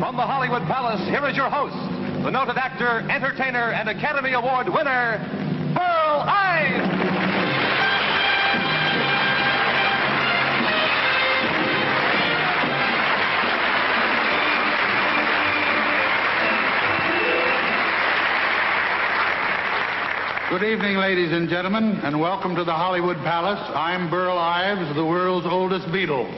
From the Hollywood Palace, here is your host, the noted actor, entertainer, and Academy Award winner, Burl Ives. Good evening, ladies and gentlemen, and welcome to the Hollywood Palace. I'm Burl Ives, the world's oldest Beatle.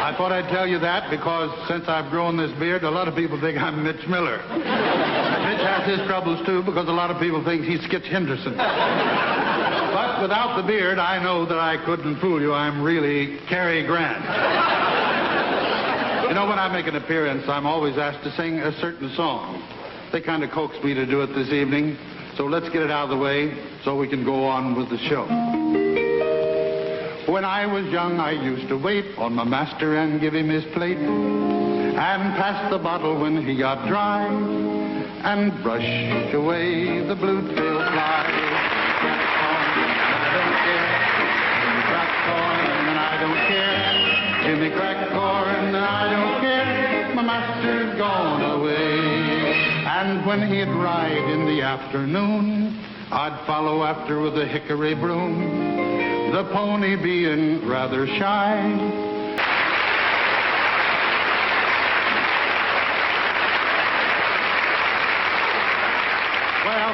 I thought I'd tell you that because since I've grown this beard, a lot of people think I'm Mitch Miller. Mitch has his troubles, too, because a lot of people think he's Skitch Henderson. But without the beard, I know that I couldn't fool you. I'm really Cary Grant. You know, when I make an appearance, I'm always asked to sing a certain song. They kind of coaxed me to do it this evening. So let's get it out of the way so we can go on with the show. When I was young, I used to wait on my master and give him his plate and pass the bottle when he got dry and brush away the blue-tailed fly. Crack corn, and I don't care. Give me crack corn, and I don't care. My master's gone away. And when he'd ride in the afternoon, I'd follow after with a hickory broom, the pony being rather shy. Well,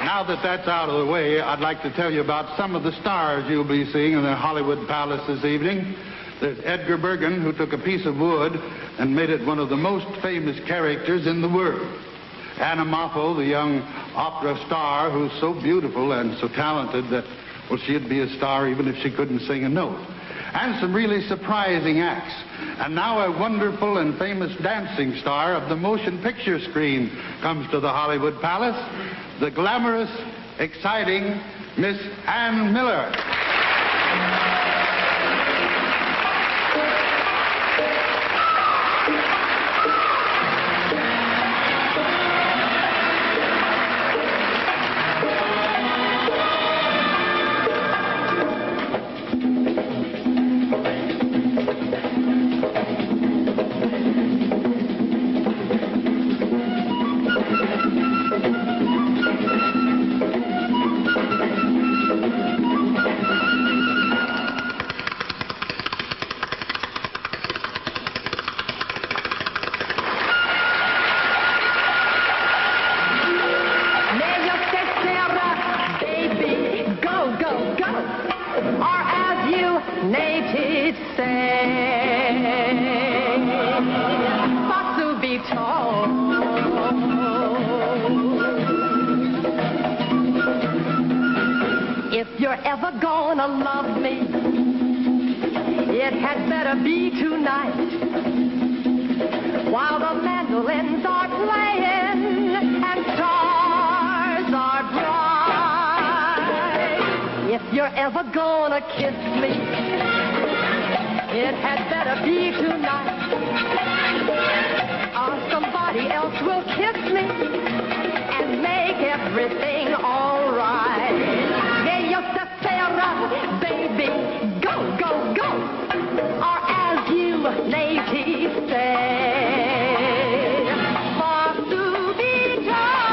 now that that's out of the way, I'd like to tell you about some of the stars you'll be seeing in the Hollywood Palace this evening. There's Edgar Bergen, who took a piece of wood and made it one of the most famous characters in the world. Anna Moffo, the young opera star who's so beautiful and so talented that, well, she'd be a star even if she couldn't sing a note. And some really surprising acts. And now a wonderful and famous dancing star of the motion picture screen comes to the Hollywood Palace, the glamorous, exciting Miss Ann Miller. If you're ever gonna love me, it had better be tonight. While the mandolins are playing and stars are bright. If you're ever gonna kiss me, it had better be tonight. Or somebody else will kiss me and make everything all right. Baby, go, go, go, or as you ladies say, for to be told.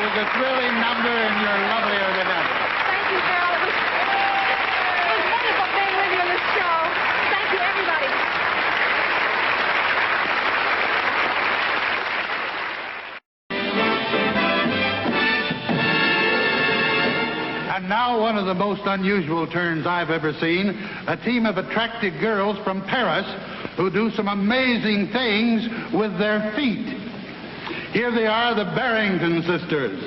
was a thrilling number, and you're lovelier than ever. Thank you, Burl. It was wonderful being with you in this show. Thank you, everybody. And now one of the most unusual turns I've ever seen, a team of attractive girls from Paris who do some amazing things with their feet. Here they are, the Barrington Sisters.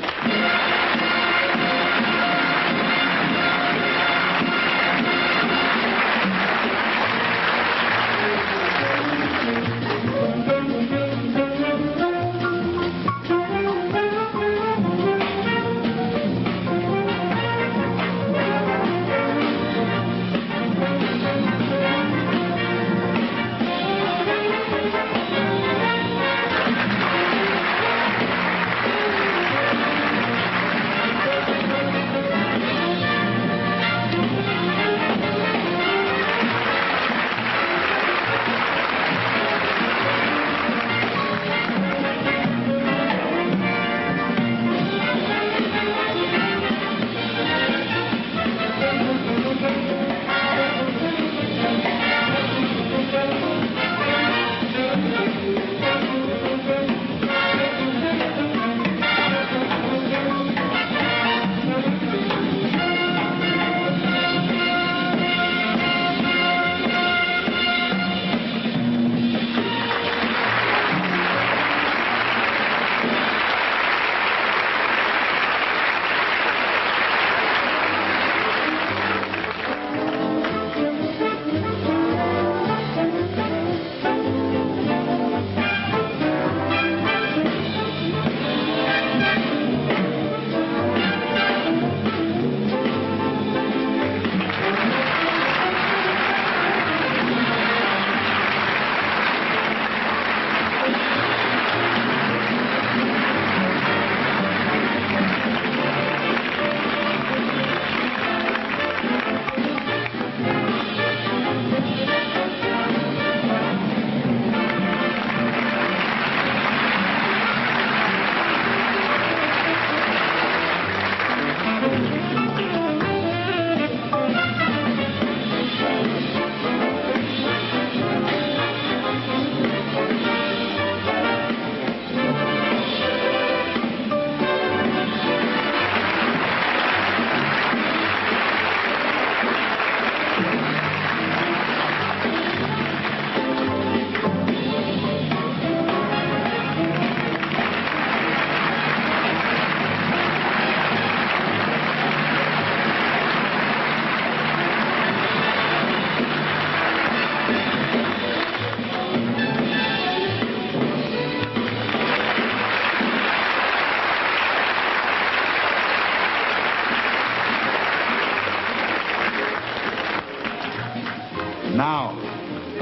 Now,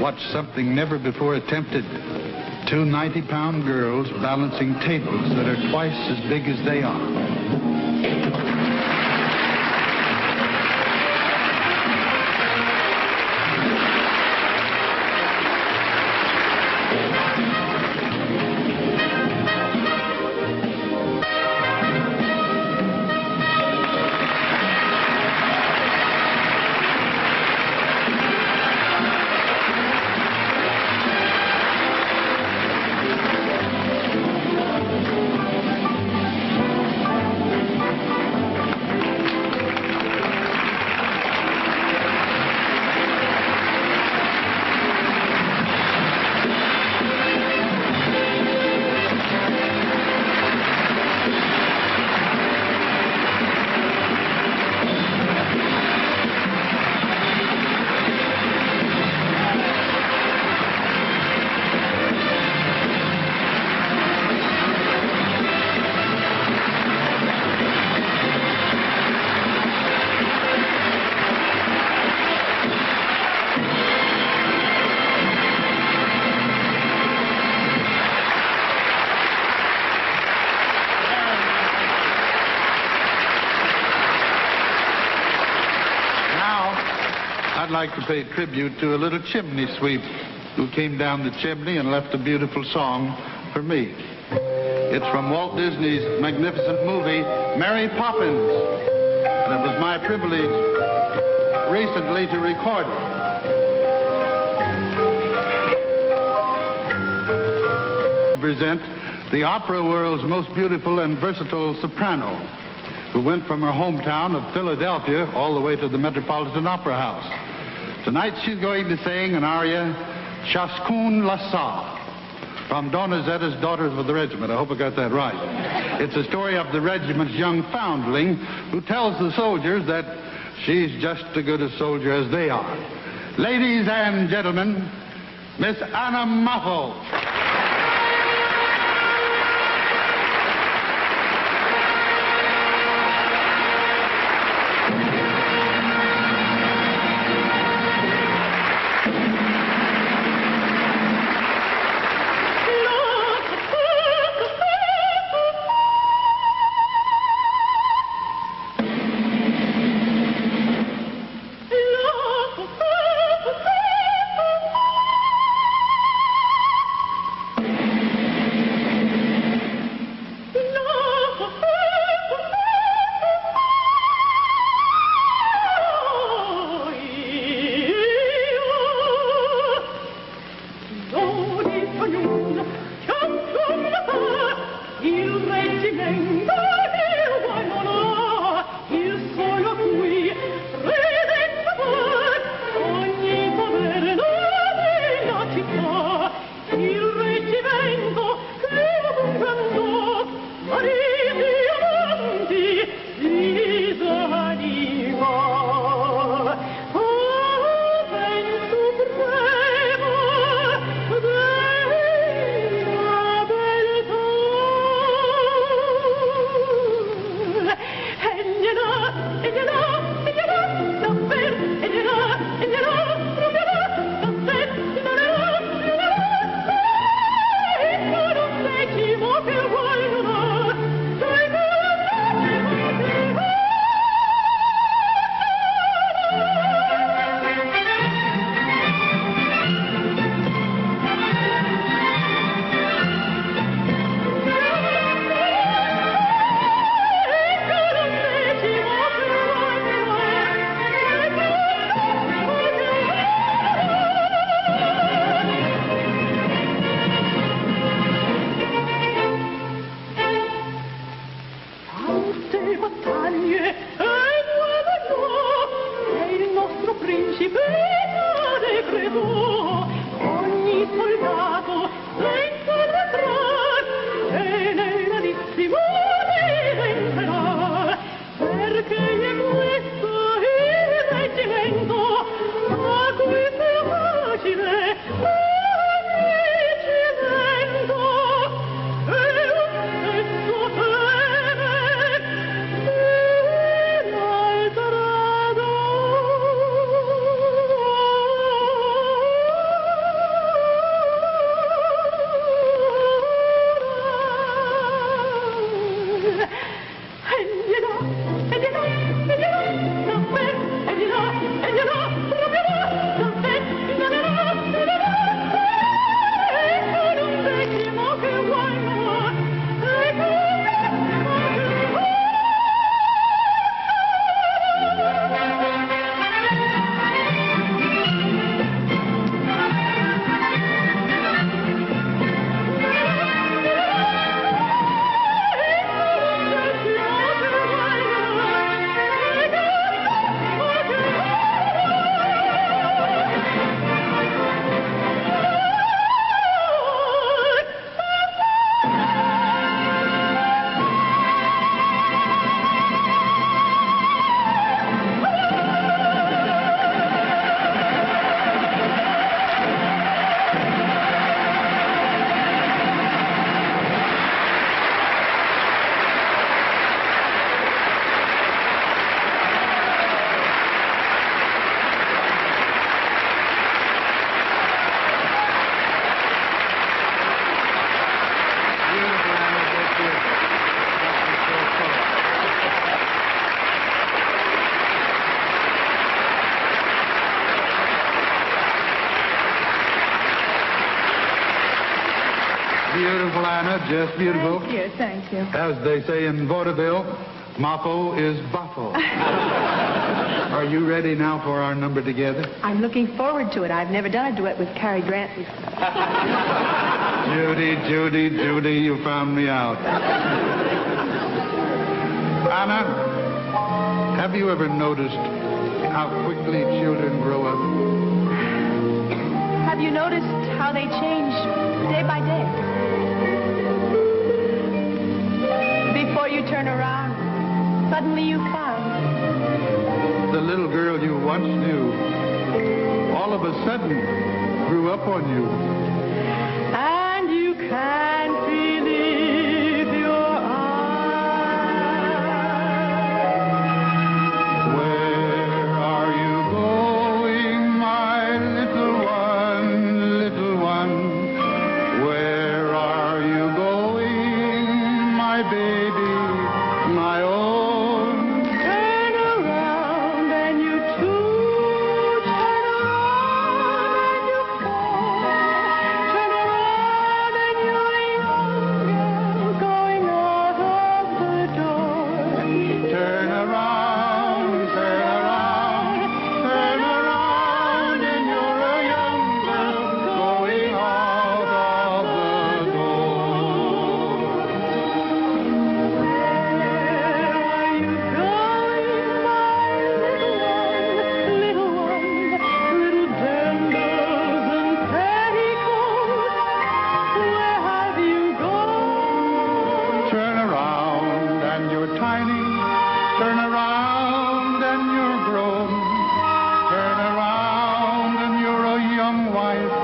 watch something never before attempted. Two 90-pound girls balancing tables that are twice as big as they are. I'd like to pay tribute to a little chimney sweep who came down the chimney and left a beautiful song for me. It's from Walt Disney's magnificent movie, Mary Poppins. And it was my privilege recently to record it. Present the opera world's most beautiful and versatile soprano, who went from her hometown of Philadelphia all the way to the Metropolitan Opera House. Tonight she's going to sing an aria, Chaskoun Lassa, from Donizetti's Daughters of the Regiment. I hope I got that right. It's a story of the regiment's young foundling who tells the soldiers that she's just as good a soldier as they are. Ladies and gentlemen, Miss Anna Muffle. Just beautiful. Thank you, thank you. As they say in vaudeville, Moppo is Buffo. Are you ready now for our number together? I'm looking forward to it. I've never done a duet with Cary Grant before. Judy, you found me out. Anna, have you ever noticed how quickly children grow up? Have you noticed how they change day by day? Before you turn around, suddenly you find The little girl you once knew, all of a sudden, grew up on you. and you can't believe your eyes. Where are you going, my little one? Where are you going, my baby, my own? Turn around and you too turn around and you fall. Turn around and you're a young girl going out of the door. Turn around, and you're a young girl going out of the door. Where are you going, my little one? Little dandles and petticoats, where have you gone? Turn around and you're tiny. Turn around and you're grown. Turn around and you're a young wife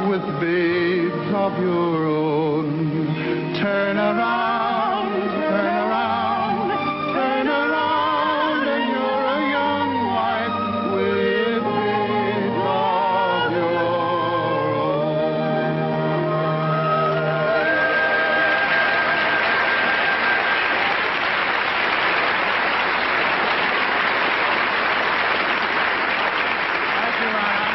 with babes of your own. Turn around, and you're a young wife with babes of your own. Thank you, Anna.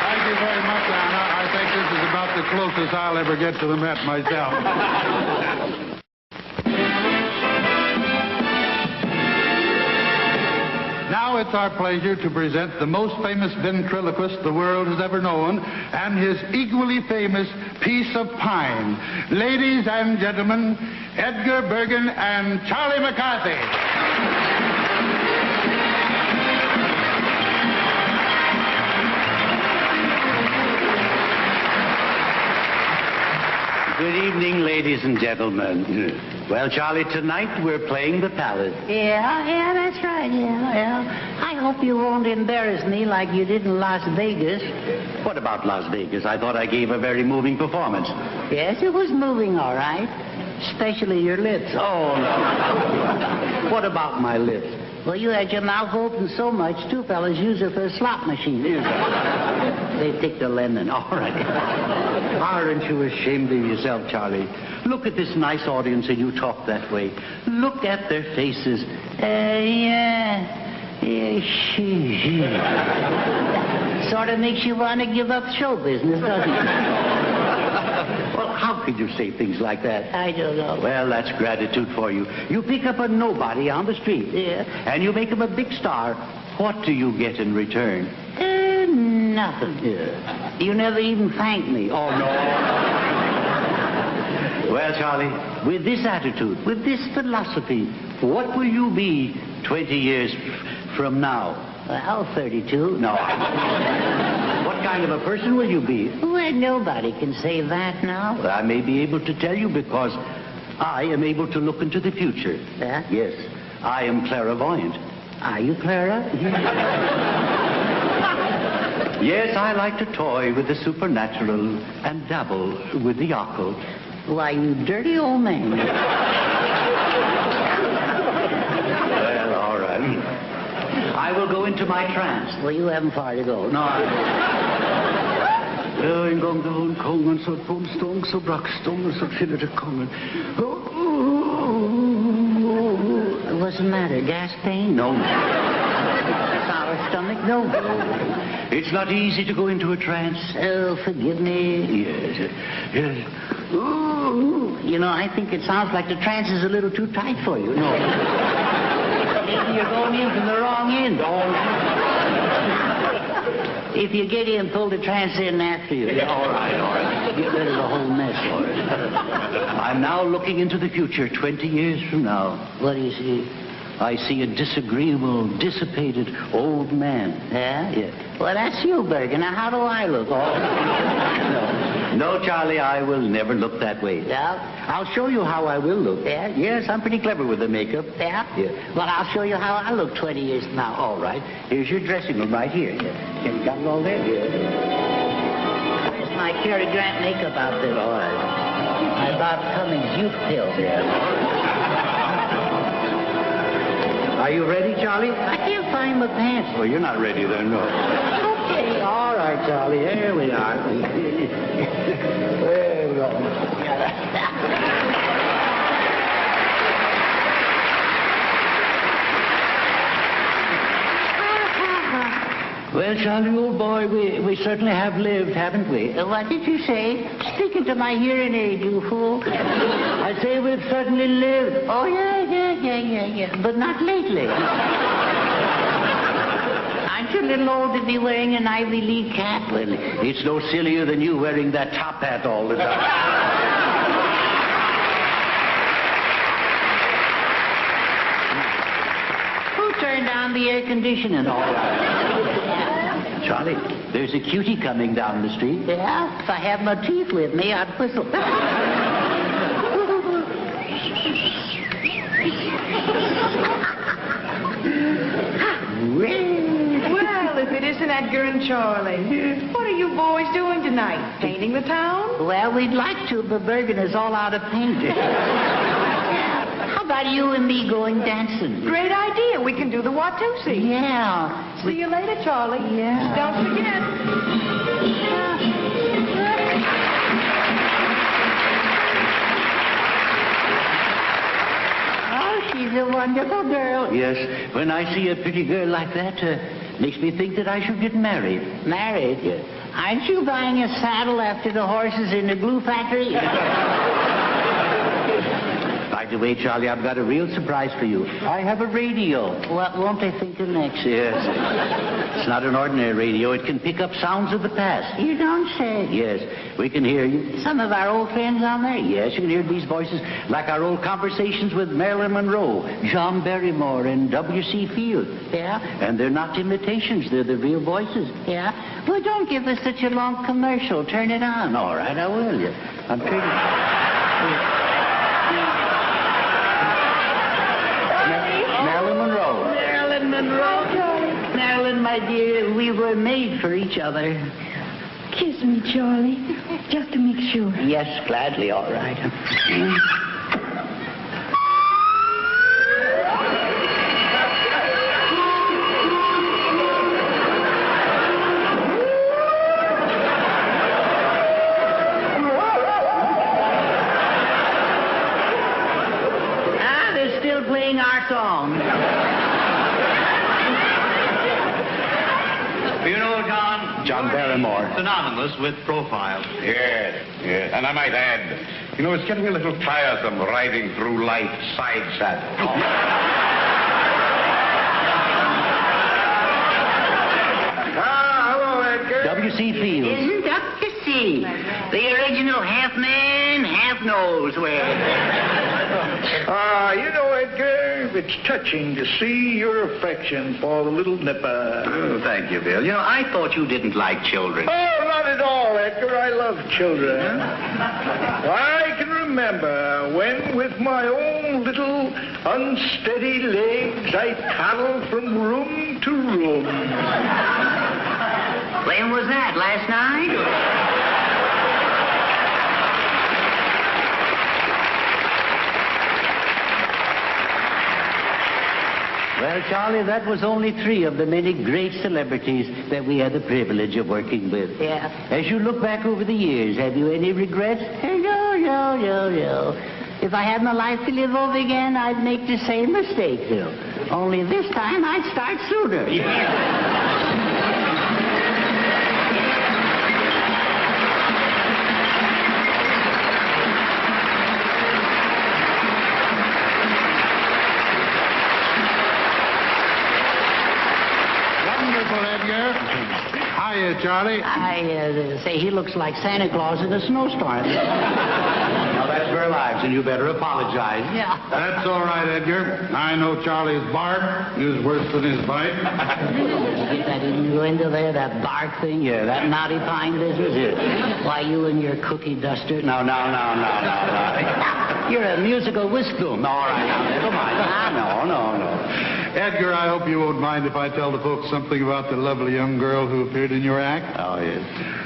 Thank you very much, Anna. I think this is about the closest I'll ever get to the Met myself. Now it's our pleasure to present the most famous ventriloquist the world has ever known and his equally famous piece of pine. Ladies and gentlemen, Edgar Bergen and Charlie McCarthy. Good evening, ladies and gentlemen. Well, Charlie, tonight we're playing the Palace. Yeah, that's right, yeah. I hope you won't embarrass me like you did in Las Vegas. What about Las Vegas? I thought I gave a very moving performance. Yes, it was moving, all right. Especially your lips. Oh, no. What about my lips? Well, you had your mouth open so much, two fellas use it for a slot machine. They take the lemon. All right. Aren't you ashamed of yourself, Charlie? Look at this nice audience and you talk that way. Look at their faces. Sort of makes you want to give up show business, doesn't it? Well, how could you say things like that? I don't know. Well, that's gratitude for you. You pick up a nobody on the street. Yeah. And you make him a big star. What do you get in return? Nothing. Yeah. You never even thanked me. Oh, no. Well, Charlie, with this attitude, with this philosophy, what will you be 20 years from now? Well, 32. No. What kind of a person will you be? Well, nobody can say that now. Well, I may be able to tell you because I am able to look into the future. Yeah? Yes, I am clairvoyant. Are you, Clara? Yes, I like to toy with the supernatural and dabble with the occult. Why, you dirty old man. Well, all right. I will go into my trance. Well, you haven't far to go. No, I'm going down, Kongen, so Boomstone, so Brockstone, so Fiddler Kongen. What's the matter? Gas pain? No. Sour stomach? No. It's not easy to go into a trance. Oh, forgive me. Yes. Yes. Ooh, you know, I think it sounds like the trance is a little too tight for you. No. Maybe you're going in from the wrong end. If you get in, pull the trance in after you. Yeah, all right. Get rid of the whole mess for it. I'm now looking into the future, 20 years from now. What do you see? I see a disagreeable, dissipated old man. Yeah? Yeah. Well, that's you, Bergen. Now, how do I look? No, Charlie, I will never look that way. Yeah? I'll show you how I will look. Yeah? Yes, I'm pretty clever with the makeup. Yeah? Yeah. Well, I'll show you how I look 20 years from now. All right. Here's your dressing room right here. Yeah. You got it all there? Yeah. Where's my Cary Grant makeup outfit? All right. My Bob Cummings youth pill. Yeah. Are you ready, Charlie? I can't find my pants. Oh, you're not ready then, no. Okay. All right, Charlie. There we are. There we go. Well, Charlie, old boy, we certainly have lived, haven't we? What did you say? Speaking to my hearing aid, you fool. I say we've certainly lived. Oh, yeah. But not lately. Aren't you a little old to be wearing an Ivy League cap? Well, it's no sillier than you wearing that top hat all the time. Who turned on the air conditioning? All right. Charlie, there's a cutie coming down the street. Yeah? If I had my teeth with me, I'd whistle. Well, if it isn't Edgar and Charlie. What are you boys doing tonight? Painting the town? Well, we'd like to, but Bergen is all out of paint. How about you and me going dancing? Great idea. We can do the Watusi. Yeah. See you later, Charlie. Yeah. Don't forget. Oh, she's a wonderful girl. Yes, when I see a pretty girl like that, makes me think that I should get married. Married? Yes. Aren't you buying a saddle after the horses in the glue factory? By the way, Charlie, I've got a real surprise for you. I have a radio. What won't they think of next? Yes. It's not an ordinary radio. It can pick up sounds of the past. You don't say. Yes, we can hear you. Some of our old friends on there? Yes, you can hear these voices like our old conversations with Marilyn Monroe, John Barrymore, and W.C. Fields. Yeah? And they're not imitations. They're the real voices. Yeah? Well, don't give us such a long commercial. Turn it on. All right, I will. Yeah. I'm pretty... Marilyn Monroe. Marilyn Monroe. Marilyn, my dear, we were made for each other. Kiss me, Charlie. Just to make sure. Yes, gladly, all right. They're still playing our song. You know, John Barrymore. synonymous with profile. Yes. And I might add, it's getting a little tiresome riding through life side saddle. Hello, Edgar. W.C. Fields. Isn't Dr. C. The original half man, half nose wear. Edgar, it's touching to see your affection for the little nipper. Oh, thank you, Bill. I thought you didn't like children. Oh, not at all, Edgar. I love children. I can remember when, with my own little unsteady legs, I paddled from room to room. When was that? Last night? Well, Charlie, that was only 3 of the many great celebrities that we had the privilege of working with. Yeah. As you look back over the years, have you any regrets? No. If I had my life to live over again, I'd make the same mistake. No. Only this time I'd start sooner. Wonderful, Edgar. Hiya, Charlie. I say he looks like Santa Claus in a snowstorm. Now, that's Burl Ives, and you better apologize. Yeah. That's all right, Edgar. I know Charlie's bark is worse than his bite. Get that innuendo there, that bark thing, yeah, that knotty pine business. Yeah. Why, you and your cookie duster. No. You're a musical whisk boom. All right, now, come on. No. Edgar, I hope you won't mind if I tell the folks something about the lovely young girl who appeared in your act. Oh, yes.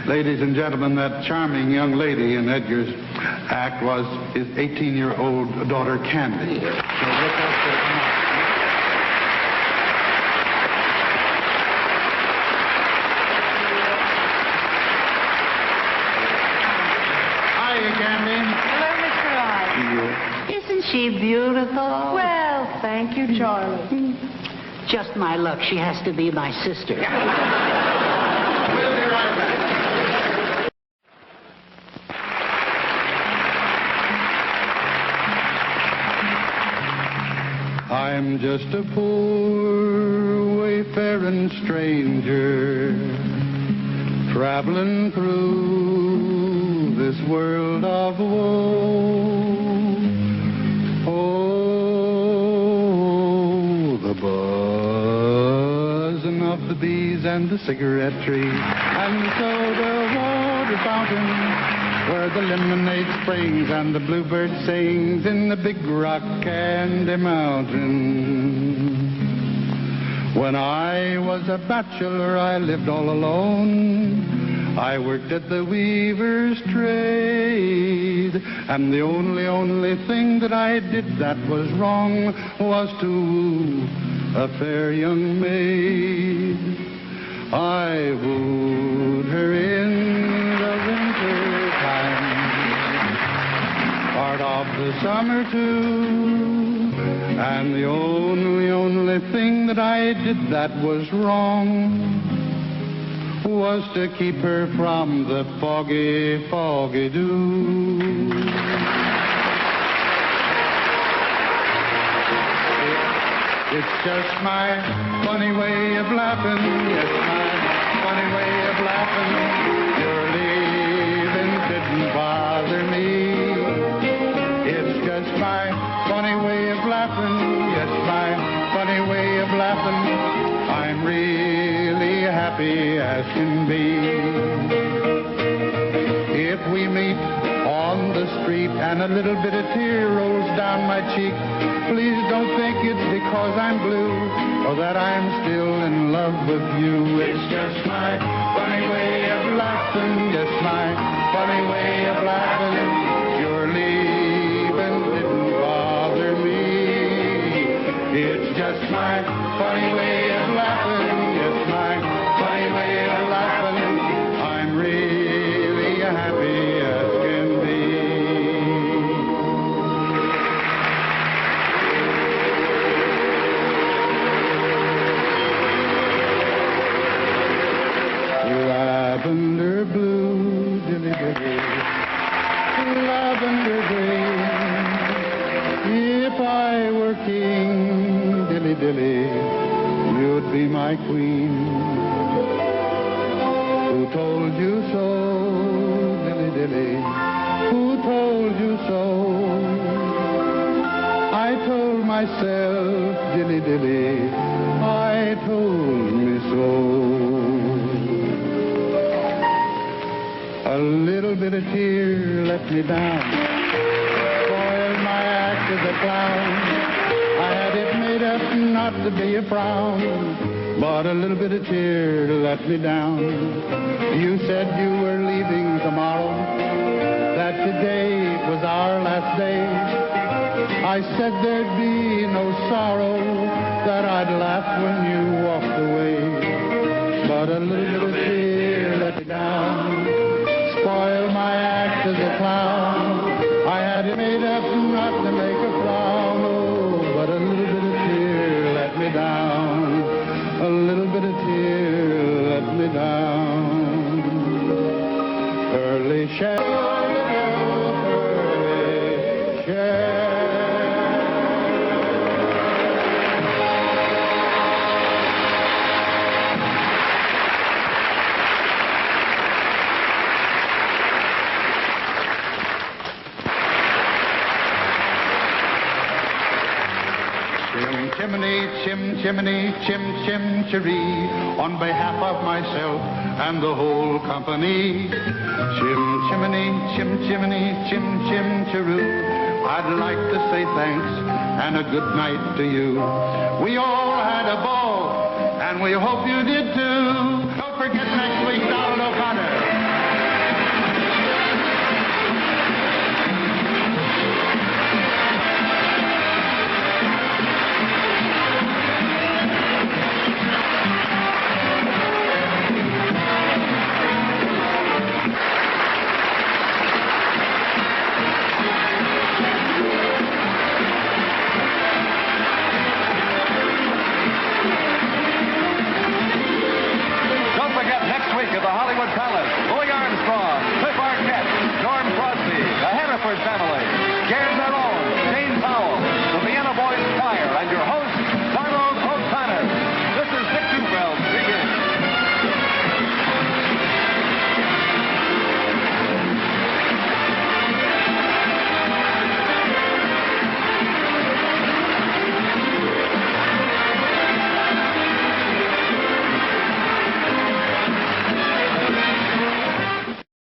Ladies and gentlemen, that charming young lady in Edgar's act was his 18-year-old daughter, Candy. So look out for it. Hiya, Candy. Hello, Mr. Ives. Isn't she beautiful? Well, thank you, Charlie. Just my luck. She has to be my sister. We'll be right back. I'm just a poor wayfaring stranger traveling through this world of woe. Oh, the buzzing of the bees and the cigarette tree and the soda water fountain where the lemonade springs and the bluebird sings in the big rock candy mountain. When I was a bachelor, I lived all alone. I worked at the weaver's trade, and the only thing that I did that was wrong was to woo a fair young maid. I wooed her in the winter time, part of the summer too, and the only thing that I did that was wrong was to keep her from the foggy dew. It's just my funny way of laughing, yes, my funny way of laughing. Your leaving didn't bother me. It's just my funny way of laughing, yes, my funny way of laughing. I'm really happy as can be. If we meet on the street and a little bit of tear rolls down my cheek, please don't think it's because I'm blue or that I'm still in love with you. It's just my funny way of laughing, just my funny way of laughing. Your leaving didn't bother me. It's just my funny way of laughing, just my funny way of laughing. I'm really happy as can be. Lavender blue, dilly dilly, lavender green. If I were king, dilly dilly, you'd be my queen. Who told you so, dilly dilly? Who told you so? I told myself, dilly dilly, I told me so. A little bit of tear let me down, spoiled my act as a clown. I had it made up not to be a frown, but a little bit of tear let me down. You said you were leaving tomorrow, that today was our last day. I said there'd be no sorrow, that I'd laugh when you walked away. But a little bit of tear let me down, spoil my act as a clown. I had it made up not to make a frown, oh, but a little bit of tear let a little bit of tear let me down. Early share, early share. Chimney, chimney, chim, chiree, on behalf of myself and the whole company. Chimney, chimney, chim, chiroo. I'd like to say thanks and a good night to you. We all had a ball, and we hope you did too. Don't forget next week, Donald O'Connor.